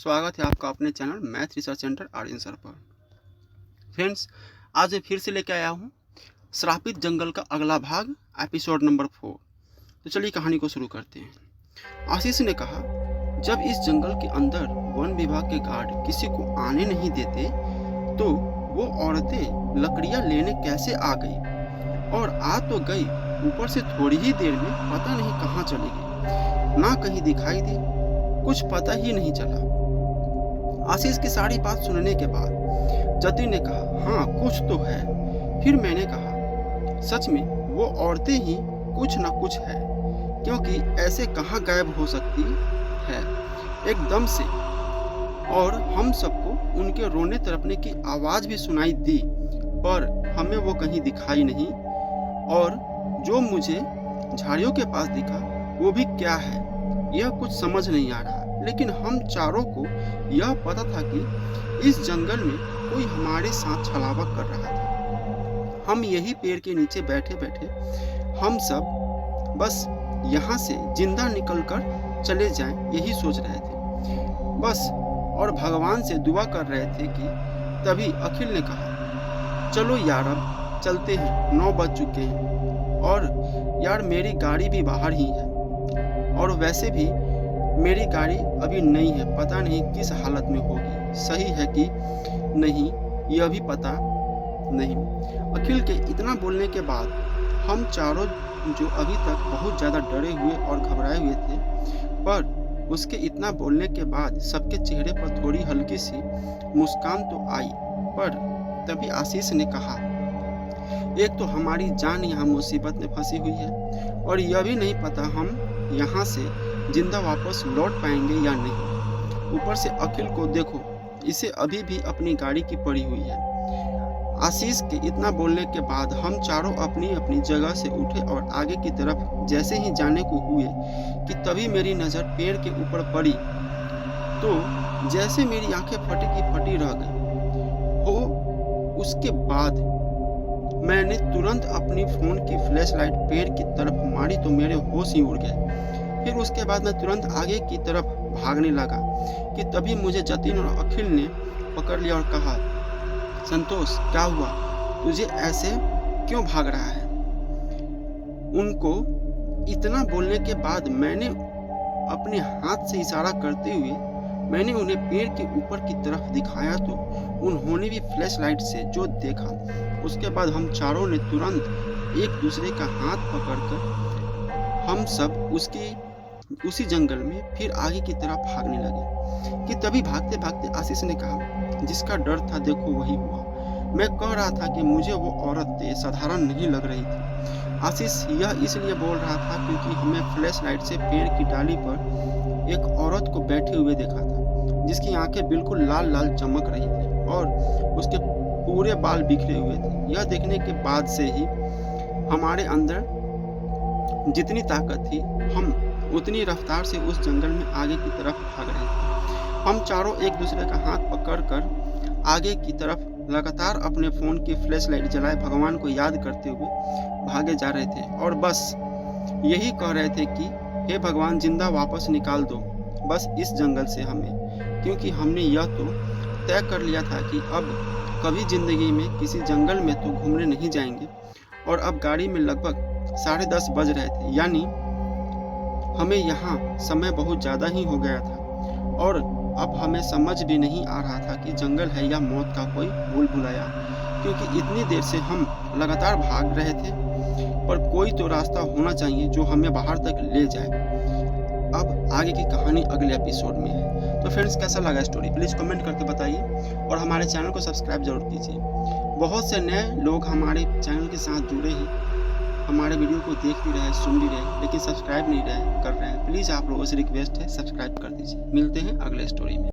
स्वागत है आपका अपने channel math research centre Aryan sir पर। फ्रेंड्स, आज मैं फिर से लेकर आया हूँ श्रापित जंगल का अगला भाग, एपिसोड नंबर 4। तो चलिए कहानी को शुरू करते हैं। आशीष ने कहा, जब इस जंगल के अंदर वन विभाग के गार्ड किसी को आने नहीं देते तो वो औरतें लकड़ियाँ लेने कैसे आ गई, और आ तो गई, ऊपर से थोड़ी ही देर में पता नहीं कहाँ चली गई, ना कहीं दिखाई दी, कुछ पता ही नहीं चला। आशीष की सारी बात सुनने के बाद जतिन ने कहा, हाँ कुछ तो है। फिर मैंने कहा, सच में वो औरतें ही कुछ ना कुछ है, क्योंकि ऐसे कहाँ गायब हो सकती है एकदम से, और हम सबको उनके रोने तड़पने की आवाज भी सुनाई दी, पर हमें वो कहीं दिखाई नहीं, और जो मुझे झाड़ियों के पास दिखा वो भी क्या है यह कुछ समझ नहीं आ रहा। लेकिन हम चारों को यह पता था कि इस जंगल में कोई हमारे साथ छलावा कर रहा था। हम यही पेड़ के नीचे बैठे बैठे हम सब बस यहाँ से जिंदा निकलकर चले जाएं, यही सोच रहे थे बस, और भगवान से दुआ कर रहे थे कि तभी अखिल ने कहा, चलो यार अब चलते हैं, 9 बज चुके हैं, और यार मेरी गाड़ी भी बाहर ही है, और वैसे भी मेरी गाड़ी अभी नई है, पता नहीं किस हालत में होगी, सही है कि नहीं यह भी पता नहीं। अखिल के इतना बोलने के बाद हम चारों, जो अभी तक बहुत ज़्यादा डरे हुए और घबराए हुए थे, पर उसके इतना बोलने के बाद सबके चेहरे पर थोड़ी हल्की सी मुस्कान तो आई। पर तभी आशीष ने कहा, एक तो हमारी जान यहाँ मुसीबत में फंसी हुई है, और यह भी नहीं पता हम यहाँ से जिंदा वापस लौट पाएंगे या नहीं। ऊपर से अखिल को देखो, इसे अभी भी अपनी गाड़ी की पड़ी हुई है। आशीष के इतना बोलने के बाद हम चारों अपनी अपनी जगह से उठे और आगे की तरफ जैसे ही जाने को हुए कि तभी मेरी नज़र पेड़ के ऊपर पड़ी, तो जैसे मेरी आंखें फटी की फटी रह गई हो। उसके बाद मैंने तुरंत अपनी फ़ोन की फ्लैश लाइट पेड़ की तरफ मारी तो मेरे होश ही उड़ गए। फिर उसके बाद मैं तुरंत आगे की तरफ भागने लगा कि तभी मुझे जतिन और अखिल ने पकड़ लिया और कहा, संतोष क्या हुआ, तुझे ऐसे क्यों भाग रहा है। उनको इतना बोलने के बाद मैंने अपने हाथ से इशारा करते हुए मैंने उन्हें पेड़ के ऊपर की तरफ दिखाया, तो उन्होंने भी फ्लैश लाइट से जो देखा, उसके बाद हम चारों ने तुरंत एक दूसरे का हाथ पकड़कर हम सब उसी जंगल में फिर आगे की तरफ भागने लगे कि तभी भागते भागते आशीष ने कहा, जिसका डर था देखो वही हुआ। मैं कह रहा था कि मुझे वो औरत साधारण नहीं लग रही थी। आशीष यह इसलिए बोल रहा था क्योंकि हमें फ्लैश लाइट से पेड़ की डाली पर एक औरत को बैठे हुए देखा था, जिसकी आंखें बिल्कुल लाल लाल चमक रही थी और उसके पूरे बाल बिखरे हुए थे। यह देखने के बाद से ही हमारे अंदर जितनी ताकत थी, हम उतनी रफ्तार से उस जंगल में आगे की तरफ भाग रहे थे। हम चारों एक दूसरे का हाथ पकड़कर आगे की तरफ लगातार अपने फ़ोन की फ्लैश लाइट जलाए भगवान को याद करते हुए भागे जा रहे थे, और बस यही कह रहे थे कि हे भगवान, जिंदा वापस निकाल दो बस इस जंगल से हमें, क्योंकि हमने यह तो तय कर लिया था कि अब कभी ज़िंदगी में किसी जंगल में तो घूमने नहीं जाएंगे। और अब गाड़ी में लगभग 10:30 बज रहे थे, यानी हमें यहाँ समय बहुत ज़्यादा ही हो गया था, और अब हमें समझ भी नहीं आ रहा था कि जंगल है या मौत का कोई भूल भुलाया, क्योंकि इतनी देर से हम लगातार भाग रहे थे, पर कोई तो रास्ता होना चाहिए जो हमें बाहर तक ले जाए। अब आगे की कहानी अगले एपिसोड में है। तो फ्रेंड्स, कैसा लगा स्टोरी प्लीज़ कमेंट करके बताइए, और हमारे चैनल को सब्सक्राइब जरूर कीजिए। बहुत से नए लोग हमारे चैनल के साथ जुड़े हैं, हमारे वीडियो को देख भी रहे, सुन भी रहे, लेकिन सब्सक्राइब नहीं कर रहे हैं। प्लीज़ आप लोगों से रिक्वेस्ट है, सब्सक्राइब कर दीजिए। मिलते हैं अगले स्टोरी में।